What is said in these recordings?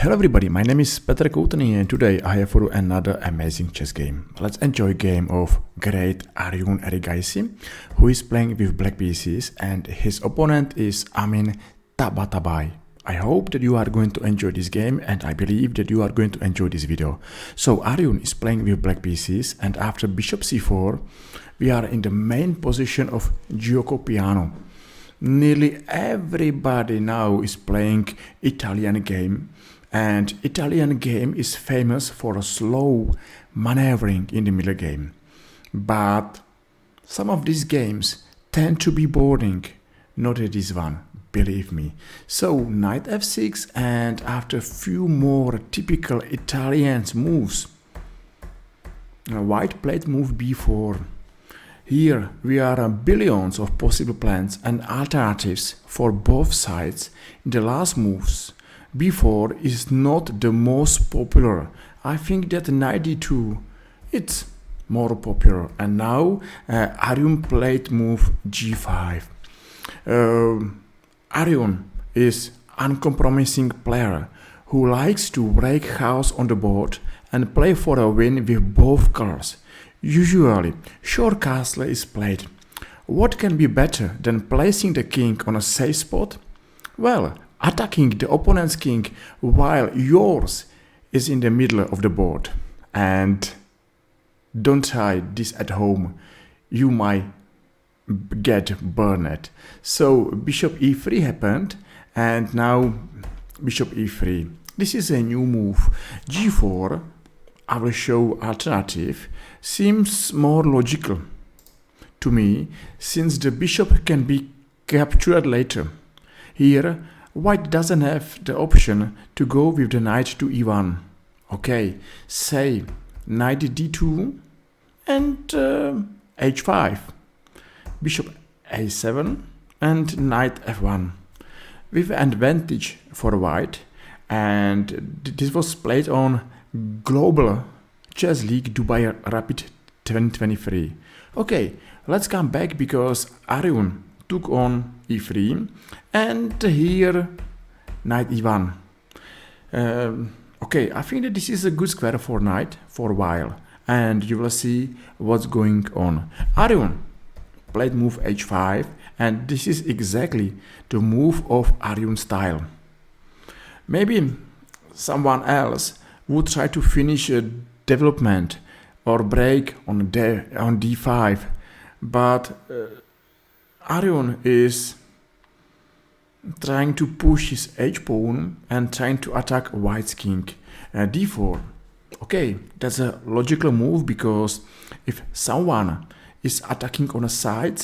Hello everybody, my name is Petr Koutný and today I have for you another amazing chess game. Let's enjoy a game of great Arjun Erigaisi, who is playing with black pieces, and his opponent is Amin Tabatabai. I hope that you are going to enjoy this game, and I believe that you are going to enjoy this video. So Arjun is playing with black pieces, and after bishop c4 we are in the main position of gioco piano. Nearly everybody now is playing Italian game, and Italian game is famous for a slow maneuvering in the middle game. But some of these games tend to be boring, not this one, believe me. So knight f6, and after a few more typical Italian moves, white played move b4. Here we are billions of possible plans and alternatives for both sides. In the last moves, b4 is not the most popular. I think that knight d2 it's more popular. And now Arjun played move g5. Arjun is uncompromising player who likes to break chaos on the board and play for a win with both colors. Usually, short castle is played. What can be better than placing the king on a safe spot? Well, attacking the opponent's king while yours is in the middle of the board. And don't try this at home, you might get burned. So bishop e3 happened, and now bishop e3. This is a new move. g4, I will show alternative, seems more logical to me, since the bishop can be captured later. Here, white doesn't have the option to go with the knight to e1. Okay, say knight d2 and h5, bishop a7 and knight f1 with advantage for white. And this was played on Global Chess League Dubai Rapid 2023. Okay, let's come back because Arjun took on e3, and here knight e1. Okay, I think that this is a good square for knight for a while, and you will see what's going on. Arjun played move h5, and this is exactly the move of Arjun style. Maybe someone else would try to finish a development or break on d5, but Arjun is trying to push his h-pawn and trying to attack white's king. d4. Okay, that's a logical move, because if someone is attacking on a side,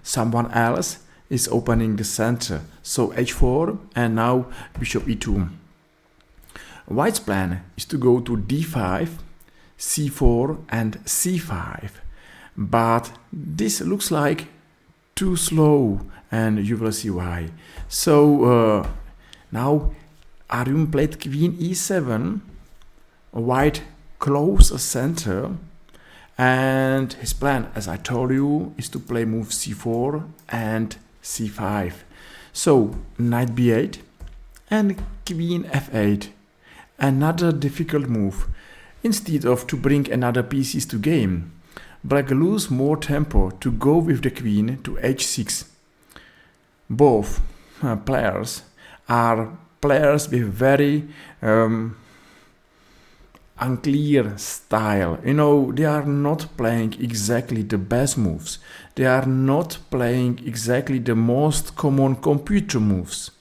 someone else is opening the center. So h4 and now bishop e2. White's plan is to go to d5, c4 and c5, but this looks like too slow, and you will see why. So now Arjun played queen e7, white close a center, and his plan, as I told you, is to play move c4 and c5. So knight b8 and queen f8. Another difficult move. Instead of to bring another pieces to game, black lose more tempo to go with the queen to h6. Both players are players with very unclear style. You know, they are not playing exactly the best moves. They are not playing exactly the most common computer moves.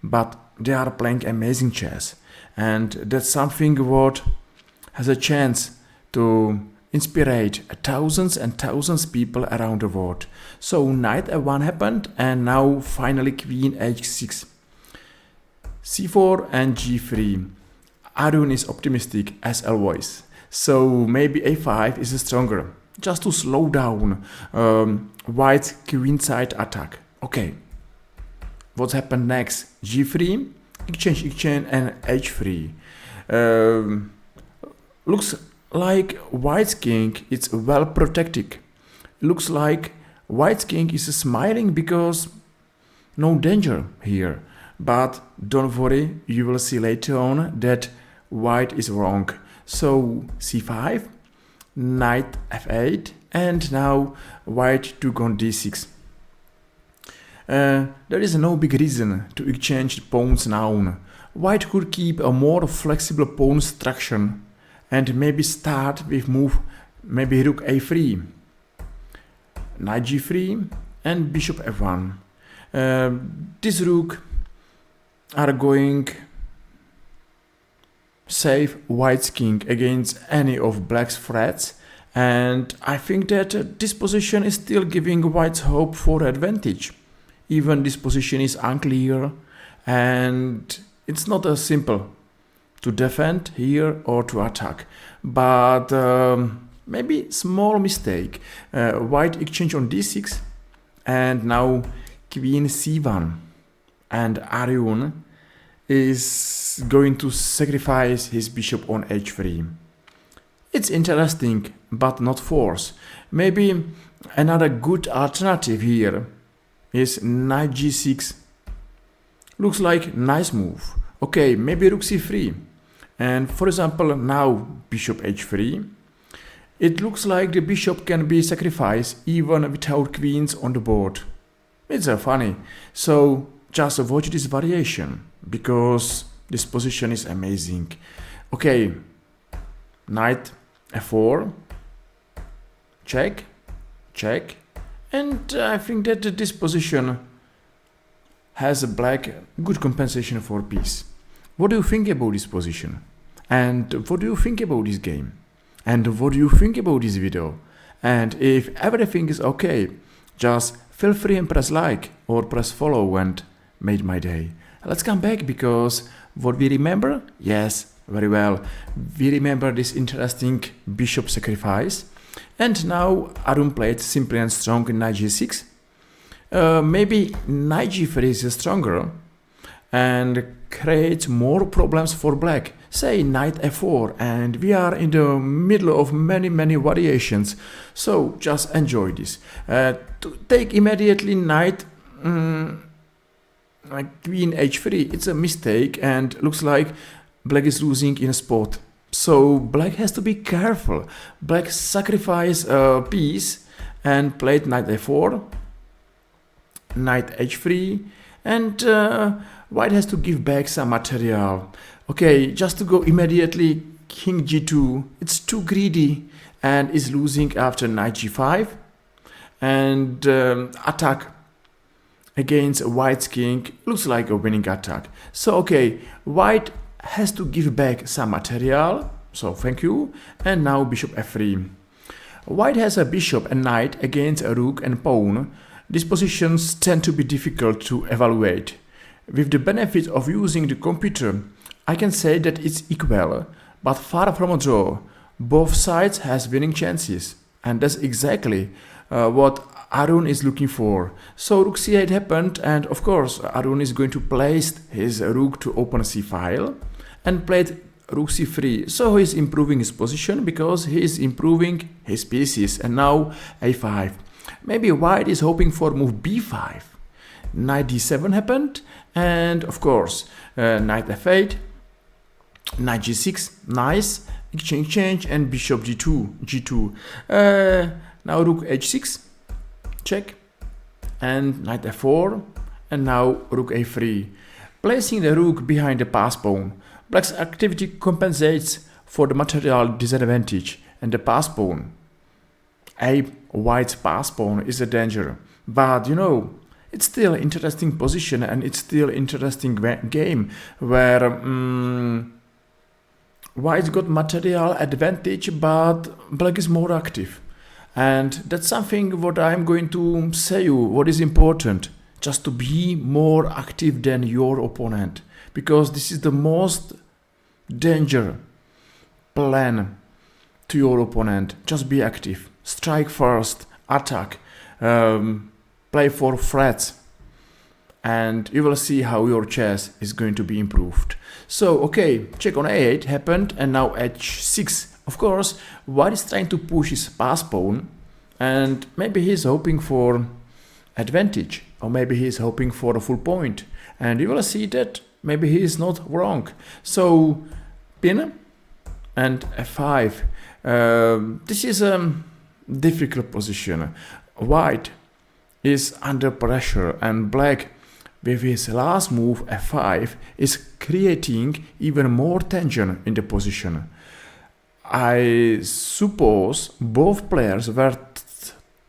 But they are playing amazing chess. And that's something what has a chance to inspire thousands and thousands of people around the world. So knight f1 happened, and now finally queen h6, c4 and g3. Arjun is optimistic as always, so maybe a5 is stronger, just to slow down white's queenside attack. Okay, what happened next? g3, exchange and h3. Looks like white's king is well protected. Looks like white's king is smiling because no danger here. But don't worry, you will see later on that white is wrong. So c5, knight f8, and now white took on d6. There is no big reason to exchange pawns now. White could keep a more flexible pawn structure and maybe start with move maybe rook a3, knight g3, and bishop f1. This rook are going save white's king against any of black's threats, and I think that this position is still giving white's hope for advantage. Even this position is unclear, and it's not as simple to defend here or to attack, but maybe small mistake. White exchange on d6, and now queen c1, and Arjun is going to sacrifice his bishop on h3. It's interesting, but not force. Maybe another good alternative here is knight g6. Looks like nice move. Okay, maybe rook c3. And for example, now bishop h3. It looks like the bishop can be sacrificed even without queens on the board. It's funny. So just watch this variation, because this position is amazing. Okay, knight f4, check, check, and I think that this position has a black good compensation for piece. What do you think about this position? And what do you think about this game? And what do you think about this video? And if everything is okay, just feel free and press like or press follow and made my day. Let's come back, because what we remember? Yes, very well. We remember this interesting bishop sacrifice. And now Arjun played simply and strong in knight g6. Maybe knight g3 is stronger and creates more problems for black. Say knight f4, and we are in the middle of many variations. So just enjoy this. To take immediately knight queen h3, it's a mistake, and looks like black is losing in a spot. So black has to be careful. Black sacrificed a piece and played knight f4, knight h3, and white has to give back some material. Okay, just to go immediately king g2, it's too greedy and is losing after knight g5, and attack against white's king looks like a winning attack. So okay, white has to give back some material, so thank you, and now bishop f3. White has a bishop and knight against a rook and pawn. These positions tend to be difficult to evaluate. With the benefit of using the computer, I can say that it's equal, but far from a draw. Both sides has winning chances, and that's exactly what Arjun is looking for. So rook c8 happened, and of course Arjun is going to place his rook to open c file and played rook c3. So he's improving his position because he is improving his pieces. And now a5. Maybe white is hoping for move b5. Knight d7 happened, and of course knight f8, knight g6, nice, exchange, and bishop g2. Now rook h6, check, and knight f4, and now rook a3. Placing the rook behind the pass pawn, black's activity compensates for the material disadvantage, and the pass pawn, white's pass pawn, is a danger. But you know, it's still an interesting position, and it's still an interesting game where white's got material advantage, but black is more active. And that's something what I'm going to say you, what is important, just to be more active than your opponent, because this is the most danger plan to your opponent. Just be active, strike first, attack, play for threats, and you will see how your chess is going to be improved. So okay, check on a8 happened, and now h6. Of course, white is trying to push his pass pawn, and maybe he's hoping for advantage, or maybe he's hoping for a full point. and you will see that maybe he is not wrong. So pin and f5. This is a difficult position. White is under pressure, and black with his last move f5 is creating even more tension in the position. I suppose both players were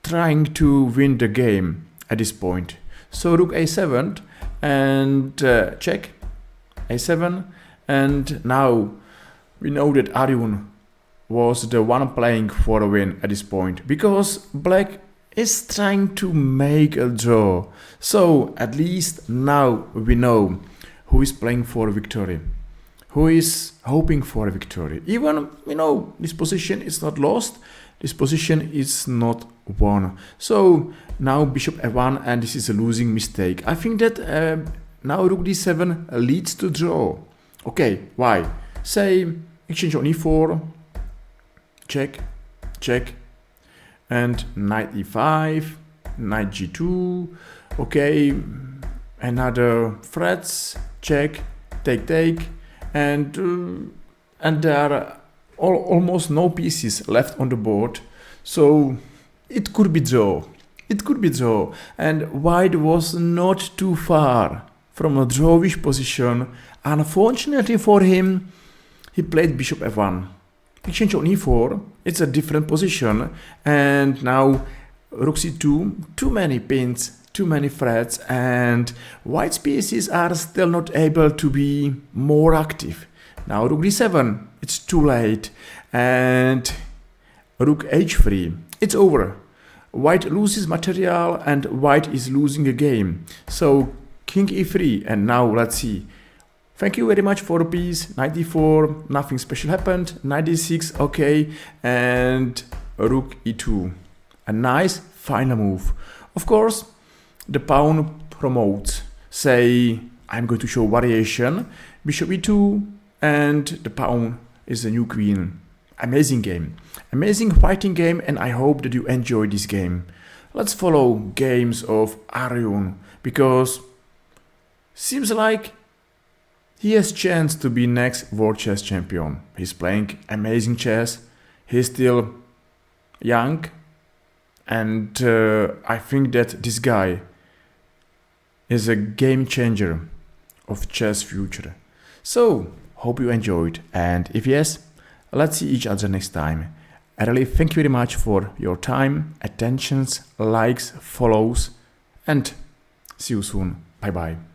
trying to win the game at this point. So rook a7 and check a7, and now we know that Arjun was the one playing for a win at this point, because black is trying to make a draw. So at least now we know who is playing for victory, who is hoping for a victory. Even, this position is not lost, this position is not won. So now bishop f1, and this is a losing mistake. I think that now rook d7 leads to draw. Okay, why? Say exchange on e4, check, check, and knight e5, knight g2, okay, another threats, check, take, take, and there are almost no pieces left on the board, so it could be draw. It could be draw, and white was not too far from a drawish position. Unfortunately for him, he played bishop f1. Exchange on e4, it's a different position, and now rook c2, too many pins, too many threats, and white's pieces are still not able to be more active. Now rook d7, it's too late, and rook h3, it's over. White loses material, and white is losing a game. So king e3, and now let's see. Thank you very much for the piece. Knight d4, nothing special happened. Knight d6, okay, and rook e2. A nice final move. Of course, the pawn promotes. Say, I'm going to show variation. Bishop e2, and the pawn is the new queen. Amazing game. Amazing fighting game, and I hope that you enjoy this game. Let's follow games of Arjun, because seems like he has chance to be next world chess champion. He's playing amazing chess. He's still young, and I think that this guy is a game changer of chess future. So hope you enjoyed, and if yes, let's see each other next time. I really thank you very much for your time, attentions, likes, follows, and see you soon. Bye bye.